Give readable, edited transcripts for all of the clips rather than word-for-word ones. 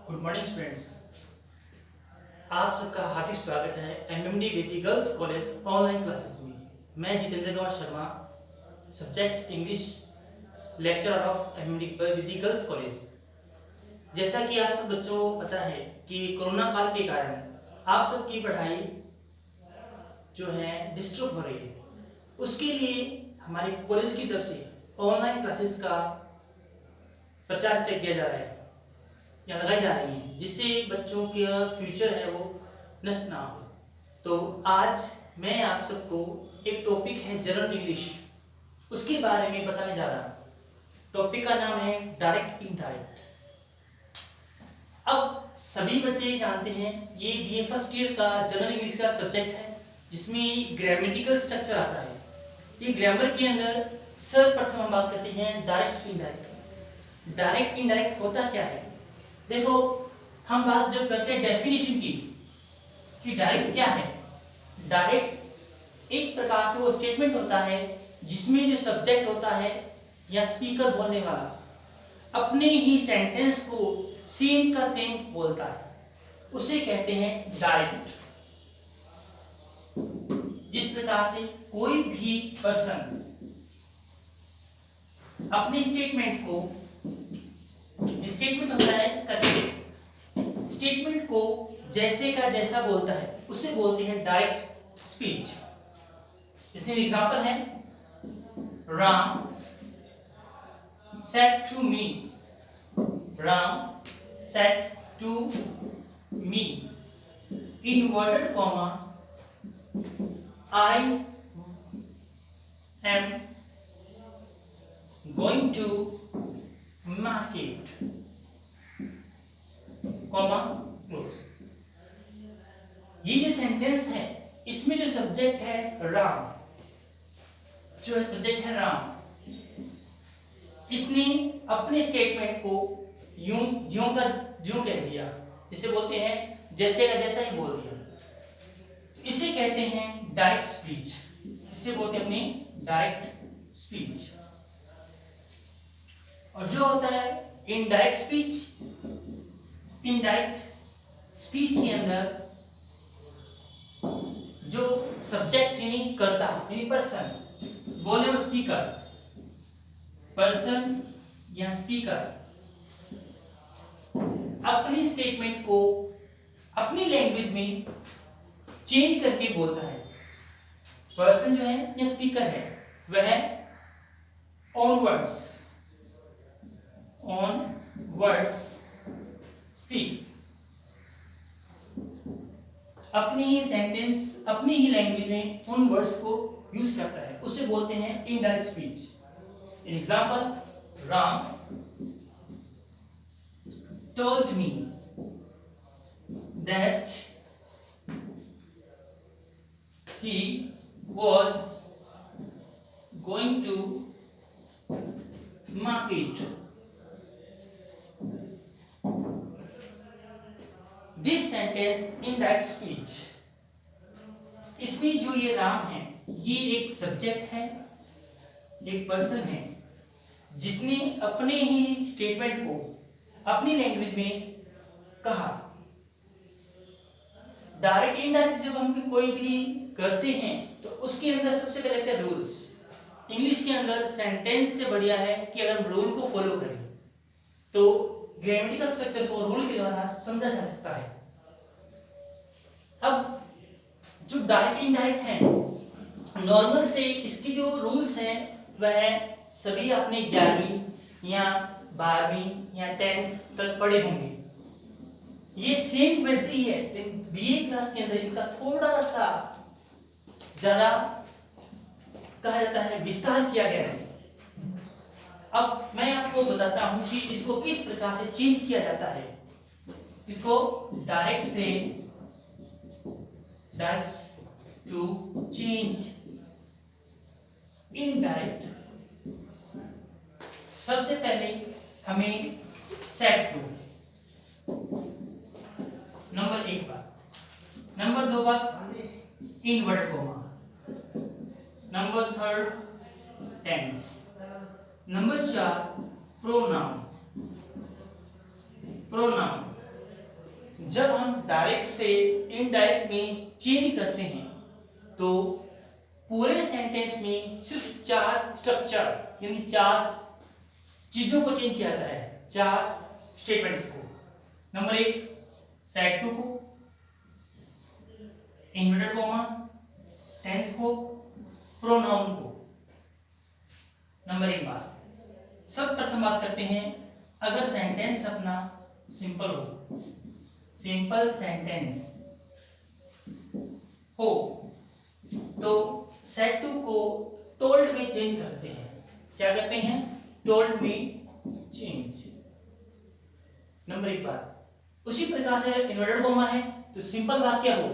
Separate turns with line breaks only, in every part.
Good morning students. आप सबका हार्दिक स्वागत है एमएमडी विधि गर्ल्स कॉलेज ऑनलाइन क्लासेस में। मैं Jitendra Kumar Sharma, subject English, lecturer of MMD Vidhi girls college. जैसा कि आप सब बच्चों को पता है कि कोरोना काल के कारण आप सबकी पढ़ाई जो है डिस्टर्ब हो रही है, उसके लिए हमारे कॉलेज की तरफ से ऑनलाइन क्लासेस का प्रचार किया जा रहा है या लगाई जा रही हैं, जिससे बच्चों का फ्यूचर है वो नष्ट ना हो। तो आज मैं आप सबको एक टॉपिक है जनरल इंग्लिश, उसके बारे में बताने जा रहा हूँ। टॉपिक का नाम है डायरेक्ट इनडायरेक्ट। अब सभी बच्चे जानते हैं ये बीए फर्स्ट ईयर का जनरल इंग्लिश का सब्जेक्ट है, जिसमें ग्रामेटिकल स्ट्रक्चर आता है। ये ग्रामर के अंदर सर्वप्रथम हम बात करते हैं डायरेक्ट इनडायरेक्ट। डायरेक्ट इनडायरेक्ट होता क्या है? देखो, हम बात जब करते हैं डेफिनेशन की कि डायरेक्ट क्या है। डायरेक्ट एक प्रकार से वो स्टेटमेंट होता है जिसमें जो सब्जेक्ट होता है या स्पीकर बोलने वाला अपने ही सेंटेंस को सेम का सेम बोलता है, उसे कहते हैं डायरेक्ट। जिस प्रकार से कोई भी पर्सन अपने स्टेटमेंट को, स्टेटमेंट होता है कथन, स्टेटमेंट को जैसे का जैसा बोलता है उसे बोलते हैं डायरेक्ट स्पीच। इसमें एग्जांपल है, Ram said to me, Ram said to me, inverted comma, I am going to market, comma close. ये जो सेंटेंस है इसमें जो सब्जेक्ट है राम, जो है सब्जेक्ट है राम, इसने अपने स्टेटमेंट को यूं ज्यों का ज्यों कह दिया, जिसे बोलते हैं जैसे का जैसा ही बोल दिया। इसे कहते हैं डायरेक्ट स्पीच, इसे बोलते हैं अपनी डायरेक्ट स्पीच। और जो होता है इनडायरेक्ट स्पीच, इनडायरेक्ट स्पीच के अंदर जो सब्जेक्ट यानी कर्ता यानी पर्सन, बोलने वाला स्पीकर, पर्सन या स्पीकर अपनी स्टेटमेंट को अपनी लैंग्वेज में चेंज करके बोलता है। पर्सन जो है या स्पीकर है वह ऑन वर्ड्स स्पीक, अपनी ही सेंटेंस अपनी ही लैंग्वेज में उन वर्ड्स को यूज करता है, उसे बोलते हैं indirect speech. In example, Ram told me that he was going to market. This sentence indirect speech, इसमें जो ये राम है ये एक सब्जेक्ट है, एक पर्सन है जिसने अपने ही स्टेटमेंट को अपनी लैंग्वेज में कहा। डायरेक्ट इनडायरेक्ट जब हम कोई भी करते हैं तो उसके अंदर सबसे पहले आते हैं रूल्स। इंग्लिश के अंदर सेंटेंस से बढ़िया है कि अगर हम रूल को फॉलो करें तो ग्रामेटिकल स्ट्रक्चर को रूल के द्वारा समझा जा सकता है। अब जो डायरेक्ट इनडायरेक्ट है, नॉर्मल से इसकी जो रूल्स हैं वह सभी आपने 11वीं या 12वीं या 10th तक पढ़े होंगे। ये सेम वैसे ही है, लेकिन बीए क्लास के अंदर इनका थोड़ा सा ज्यादा कहा जाता है, विस्तार किया गया है। अब मैं आपको बताता हूं कि इसको किस प्रकार से चेंज किया जाता है। इसको डायरेक्ट से डायरेक्ट टू चेंज इनडायरेक्ट। सबसे पहले हमें सेट टू, नंबर 1 बात, नंबर 2 बात invert comma, number 3 tense, number 4 pronoun, pronoun जब हम डायरेक्ट से इनडायरेक्ट में चेंज करते हैं तो पूरे सेंटेंस में सिर्फ 4 स्ट्रक्चर यानी 4 चीजों को चेंज किया जाता है, 4 स्टेटमेंट्स को। नंबर 1 सेट टू को, इन्वर्टेड कॉमा, टेंस को, प्रोनाउन को। नंबर 1 बात, सब प्रथम बात करते हैं, अगर सेंटेंस अपना सिंपल हो, सिंपल सेंटेंस हो तो सेट टू को टोल्ड में चेंज करते हैं। क्या करते हैं? टोल्ड में चेंज। नंबर 1 बात। उसी प्रकार से इन्वर्टेड कॉमा है तो सिंपल वाक्य हो,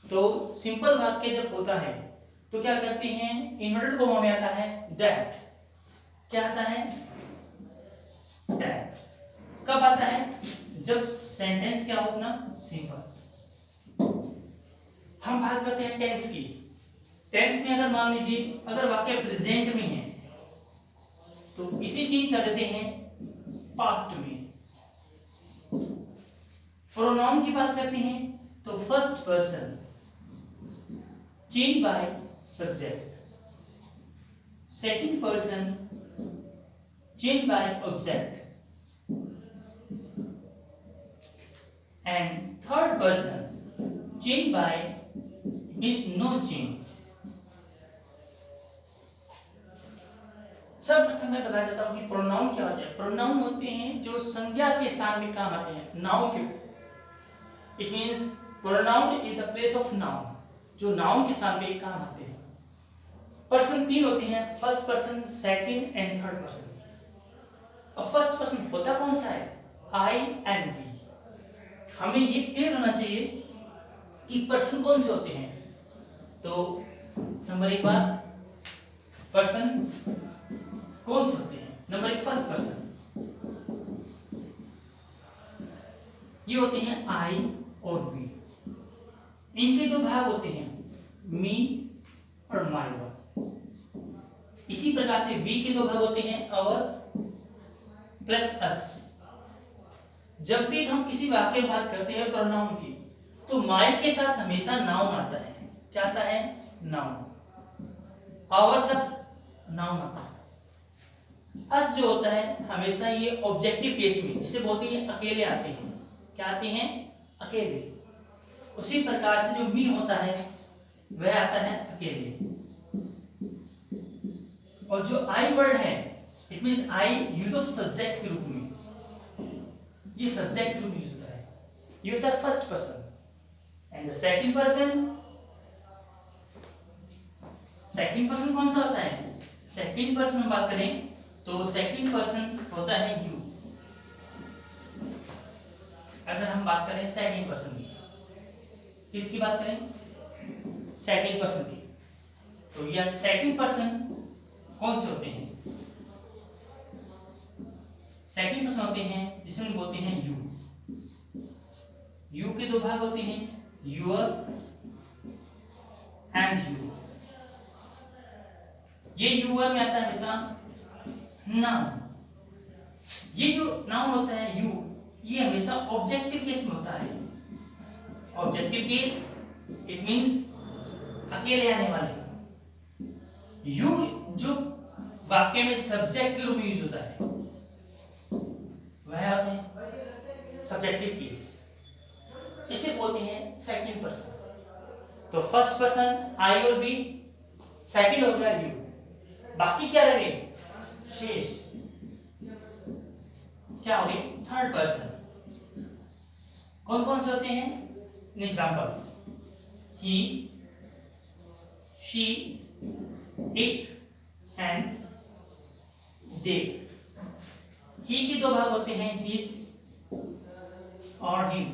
तो सिंपल वाक्य जब होता है तो क्या करते हैं? इन्वर्टेड कॉमा में आता है दैट। क्या आता है? दैट। कब आता है? जब सेंटेंस क्या हो अपना सिंपल। हम बात करते हैं टेंस की। टेंस में अगर मान लीजिए अगर वाक्य प्रेजेंट में है तो इसे चेंज कर देते हैं पास्ट में। प्रोनाउन की बात करते हैं तो first person change by subject, second person change by object and third person change by means no change. सर्वप्रथम मैं बताना चाहता हूं कि प्रोनाउन क्या होता है। प्रोनाउन होते हैं जो संज्ञा के स्थान में काम आते हैं, नाउन के। It means pronoun is the place of noun, जो नाउन के स्थान पे काम आते हैं। पर्सन 3 होते हैं, first person, second and third person. अब फर्स्ट पर्सन होता कौन सा है? आई एंड वी। हमें ये क्लियर होना चाहिए कि पर्सन कौन से होते हैं। तो नंबर 1 बात, पर्सन कौन से होते हैं? नंबर 1 फर्स्ट पर्सन, ये होते हैं आई और वी। इनके 2 भाग होते हैं, मी और माई। इसी प्रकार से वी के 2 भाग होते हैं, अवर प्लस अस। जब भी हम किसी वाक्य में बात करते हैं प्रोनाउन की तो माई के साथ हमेशा नाउन आता है। क्या आता है? नाउन। आवर साथ नाउन आता है। अस जो होता है हमेशा ये ऑब्जेक्टिव केस में, जिसे बोलते हैं अकेले आते हैं। क्या आते हैं? अकेले। उसी प्रकार से जो मी होता है वह आता है अकेले। और जो आई वर्ड है it means I use of subject के रूप में, ये सब्जेक्ट के रूप में यूज होता है। ये होता है first person. And the second person, second person कौन सा होता है? सेकंड पर्सन हम बात करें तो सेकंड पर्सन होता है यू। अगर हम बात करें सेकंड पर्सन की, किसकी बात करें? सेकंड पर्सन की। तो यह सेकंड पर्सन कौन से होते हैं? सेकंड पर्सन होते हैं जिसमें बोलते हैं यू। यू के 2 भाग होते हैं, यूअर एंड यू। ये यूअर में आता है हमेशा नाउन। ये जो नाउन होता है यू, ये हमेशा ऑब्जेक्टिव केस में होता है। ऑब्जेक्टिव केस इट मींस अकेले आने वाले। यू जो वाक्य में सब्जेक्ट के रूप में यूज होता है वह होते हैं सब्जेक्टिव केस, जिसे बोलते हैं सेकंड पर्सन। तो फर्स्ट पर्सन आई और वी, सेकंड हो गया यू, बाकी क्या रहे? शेष क्या हो गए? Third person. कौन कौन से होते हैं? Example, he, she, it and they. He के 2 भाग होते हैं, हिज और हिम।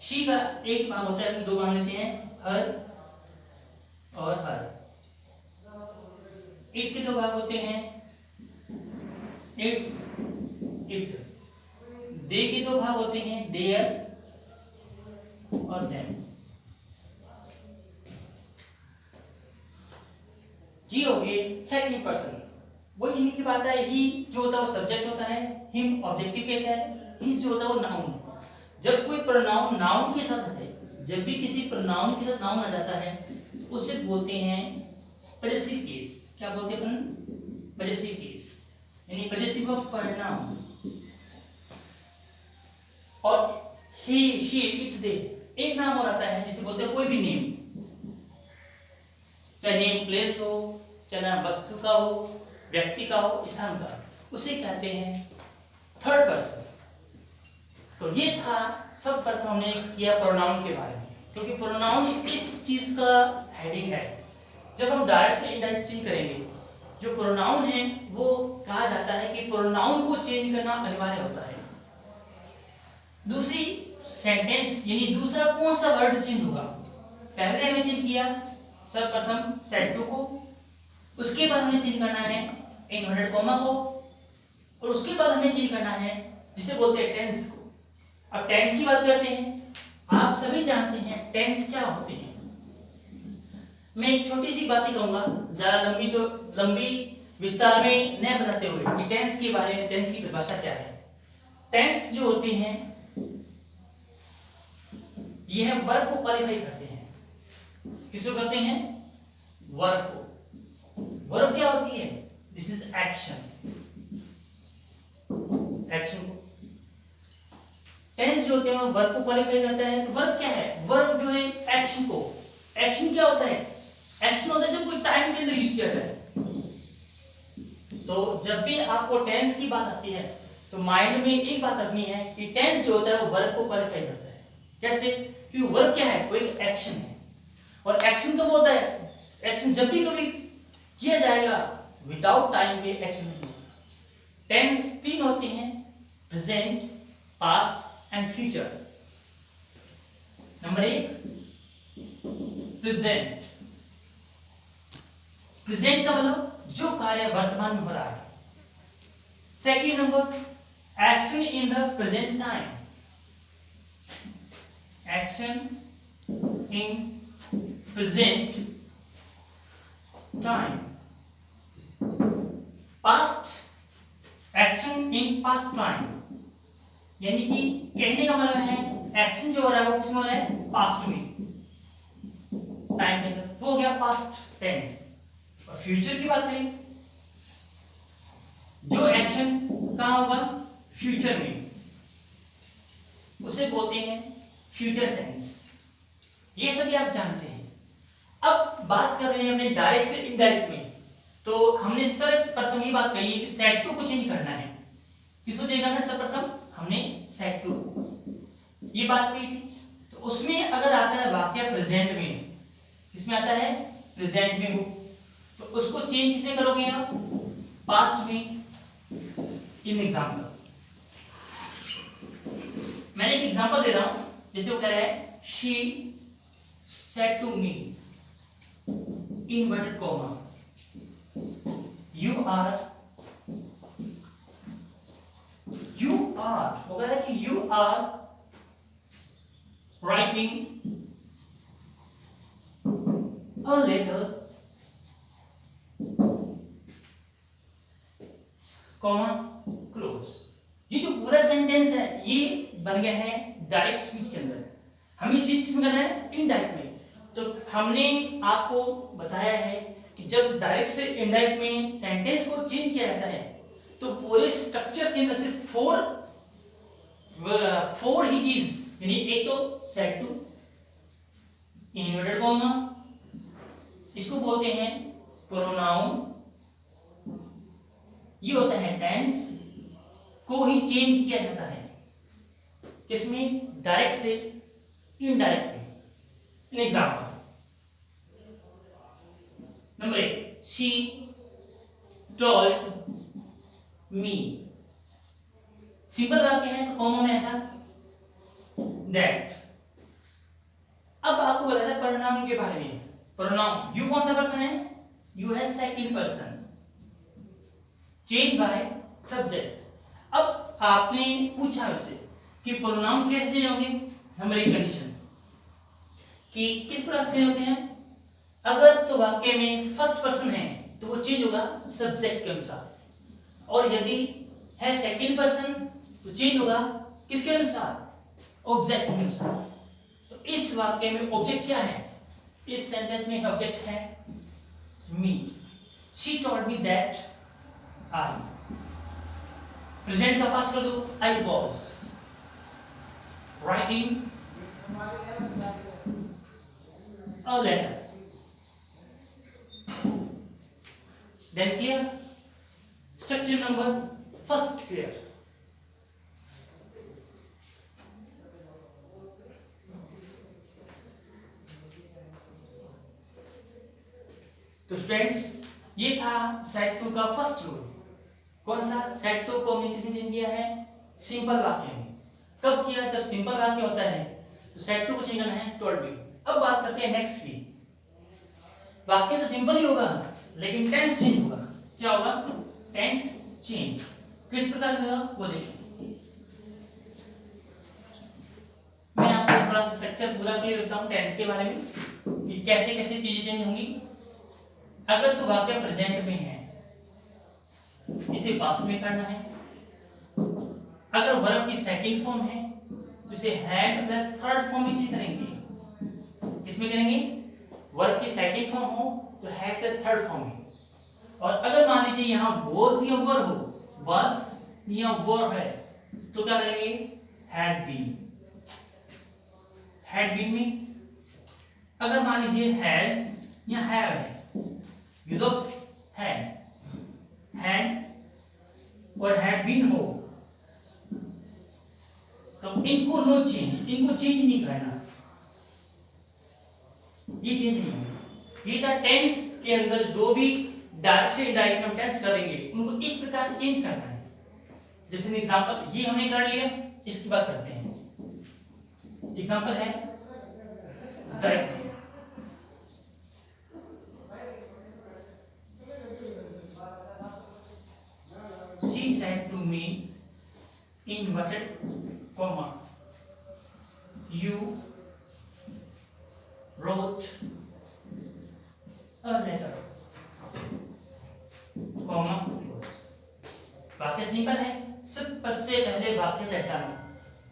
शी का 1 भाग होता है, 2 भाग लेते हैं, हर और हर। इट के 2 भाग होते हैं, इट्स, इट। दे के 2 भाग होते हैं, देयर और देम। ये हो गए सेकंड पर्सन। वो इन्हीं की बात है। ही जो होता है वो सब्जेक्ट होता है, हिम ऑब्जेक्टिव केस है, हिज जो होता है वो नाउन। जब कोई प्रोनाउन नाउन के साथ है, जब भी किसी प्रोनाउन के साथ नाउन आ जाता है उसे बोलते हैं पजेसिव केस। क्या बोलते हैं अपन? पजेसिव केस, यानी पजेसिव ऑफ प्रोनाउन। और ही, शी, इट, दे, एक नाम और आता है जिसे बोलते हैं कोई भी नेम, चाहे नेम प्लेस हो, चाहे नाम वस्तु का हो, व्यक्ति का हो, स्थान का, उसे कहते हैं थर्ड पर्सन। तो ये था सब प्रथम हमने किया प्रोनाउन के बारे में, क्योंकि प्रोनाउन इस चीज का हेडिंग है। जब हम डायरेक्ट से इनडायरेक्ट चेंज करेंगे, जो प्रोनाउन है वो कहा जाता है कि प्रोनाउन को चेंज करना अनिवार्य होता है। दूसरी सेंटेंस यानी दूसरा कौन सा वर्ड चेंज होगा? पहले हमने चेंज किया सर्वप्रथम सेड टू को, उसके बाद हमें चेंज करना है इन्वर्टेड कॉमा को, और उसके बाद हमें चेंज करना है जिसे बोलते हैं टेंस को। अब टेंस की बात करते हैं। आप सभी जानते हैं टेंस क्या होते हैं। मैं एक छोटी सी बात ही कहूंगा, ज्यादा लंबी विस्तार में न बताते हुए कि टेंस के बारे में, टेंस की परिभाषा क्या है। टेंस जो होते हैं यह वर्ब को क्वालिफाई करते हैं। किसको करते हैं? वर्ब को। वर्ब क्या होती है? दिस इज एक्शन, एक्शन को। टेंस जो होते हैं वो वर्ब को क्वालिफाई करता है। तो वर्ब क्या है? वर्ब जो है एक्शन को, एक्शन क्या होता है? एक्शन होता है जब कोई टाइम के अंदर यूज किया जाए। तो जब भी आपको टेंस की बात आती है तो माइंड में एक बात रखनी है कि टेंस जो होता है वो वर्ब को क्वालिफाई करता है। कैसे? क्योंकि वर्ब क्या है? कोई एक्शन है, और एक्शन कब होता है? एक्शन जब भी कभी किया जाएगा विदाउट टाइम के एक्शन नहीं होगा। टेंस तीन होते हैं, present, past and future. Number एक प्रेजेंट। प्रेजेंट का मतलब जो कार्य वर्तमान में हो रहा है। Second number action in the present time, action in present time. Past, action in past time, यानी कि कहने का मतलब है एक्शन जो हो रहा है वो किसमें हो रहा है? पास्ट में, टाइम के अंदर, वो हो गया पास्ट टेंस। और फ्यूचर की बात करें, जो एक्शन कहां होगा? फ्यूचर में, उसे बोलते हैं फ्यूचर टेंस। ये सभी आप जानते हैं। अब बात कर रहे हैं हमने डायरेक्ट से इनडायरेक्ट में। तो हमने सर्वप्रथम ये बात कही है कि सेड टू को चेंज करना है। किसको चेंज करना है? सर्वप्रथम हमने सेड टू, ये बात कही थी। तो उसमें अगर आता है वाक्य प्रेजेंट में, किसमें आता है? प्रेजेंट में हो, तो उसको चेंज किसमें करोगे आप? पास्ट में। इन एग्जाम्पल, मैंने एक एग्जाम्पल दे रहा हूं, जैसे वो कह रहा है she said to me, inverted comma, you are, वो कह रहा है कि you are writing a letter, comma close. ये जो पूरा सेंटेंस है ये बन गया है डायरेक्ट स्पीच के अंदर। हमें चीज किसमें करना है? इनडायरेक्ट में। तो हमने आपको बताया है कि जब डायरेक्ट से इनडायरेक्ट में सेंटेंस को चेंज किया जाता है तो पूरे स्ट्रक्चर के अंदर सिर्फ फोर ही चीज, यानी एक तो सेड टू, इन्वर्टेड कॉमा, इसको बोलते हैं प्रोनाउन, ये होता है टेंस, को ही चेंज किया जाता है किसमें? डायरेक्ट से इनडायरेक्ट में। इन एग्जाम्पल, नंबर एक, शी टोल्ड मी, सिंपल वाक्य है तो कॉमा में आएगा दैट। अब आपको बताया प्रोनाउन के बारे में। प्रोनाउन, यू कौन सा पर्सन है? यू है second person, change by subject. अब आपने पूछा उससे कि प्रोनाउन कैसे चेंज होंगे? नंबर एक कंडीशन कि किस प्रकार से होते हैं? अगर तो वाक्य में फर्स्ट पर्सन है तो वो चेंज होगा सब्जेक्ट के अनुसार, और यदि है सेकंड पर्सन तो चेंज होगा किसके अनुसार, ऑब्जेक्ट के अनुसार। तो इस वाक्य में ऑब्जेक्ट क्या है, इस सेंटेंस में ऑब्जेक्ट है me. She told me that I, present का पास कर दो, I was writing a letter. Then clear? Structure number first clear. तो स्टूडेंट्स, ये था सेट 2 का फर्स्ट रूल। कौन सा? सेट 2 को हमने किसने चेंज किया है, सिंपल वाक्य में। कब किया? जब सिंपल वाक्य होता है तो सेट 2 को चेंज करना है टोल्ड मी। अब बात करते हैं नेक्स्ट की। वाक्य तो सिंपल ही होगा लेकिन टेंस चेंज होगा। क्या होगा? Tense change. किस प्रकार से होगा वो देखिए। मैं आपको थोड़ा सा स्ट्रक्चर पूरा क्लियर करता हूं टेंस के बारे में कि कैसे कैसे चीजें चेंज होंगी। अगर तो वाक्य प्रेजेंट में है, इसे पास्ट में करना है। अगर वर्ब की सेकंड फॉर्म है तो इसे हैड प्लस थर्ड फॉर्म में चेंज करेंगे। किसमें करेंगे? वर्ब की सेकंड फॉर्म हो तो हैड प्लस थर्ड फॉर्म में। और अगर मान लीजिए यहां वाज या वर हो, वाज या वर है, तो क्या करेंगे? Had been. हैड बीन में अगर मान लीजिए हैज या हैव है, यूज ऑफ हैड और हैड बीन हो, तो इनको नो चेंज, इनको चेंज नहीं करना, ये चेंज नहीं होगा। ये था टेंस के अंदर जो भी डायरेक्ट से इनडायरेक्ट हम टेंस करेंगे उनको इस प्रकार से चेंज करना है। जैसे एग्जांपल ये हमने कर लिया, इसकी बात करते हैं। एग्जांपल है direct. She said to me in inverted comma, you wrote a letter, comma close। वाक्य सिंपल है, सिर्फ से पहले वाक्य पहचानो।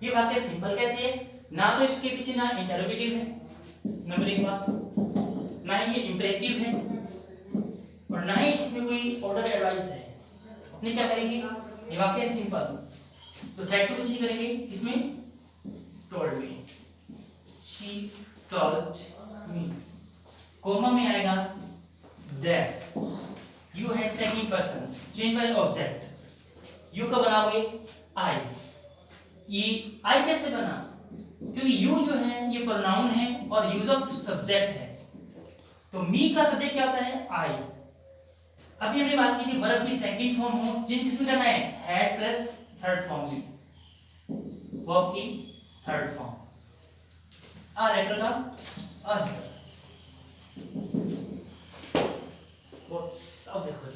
ये वाक्य सिंपल कैसे है? ना तो इसके पीछे ना इंटरोगेटिव है, नंबर एक बात, ना ही ये इंपरेटिव है, और ना ही इसमें कोई ऑर्डर एडवाइस है। अपने क्या करेंगे? ये वाक्य सिंपल, तो सेट टू कुछ ही करेंगे। किसमें? Told me, she told me. Comma में आएगा दैट, यू है second person, change by object. You का बनाओगे आई। ये आई कैसे बना? क्योंकि यू जो है ये प्रोनाउन है और यूज ऑफ सब्जेक्ट है, तो मी का सब्जेक्ट क्या होता है? आई। अभी हमने बात की थी वर्ब की सेकंड फॉर्म हो, चेंज किसमें करना है? हैड प्लस थर्ड फॉर्म में, वर्ब की थर्ड फॉर्म। आ लेटर का अब देखो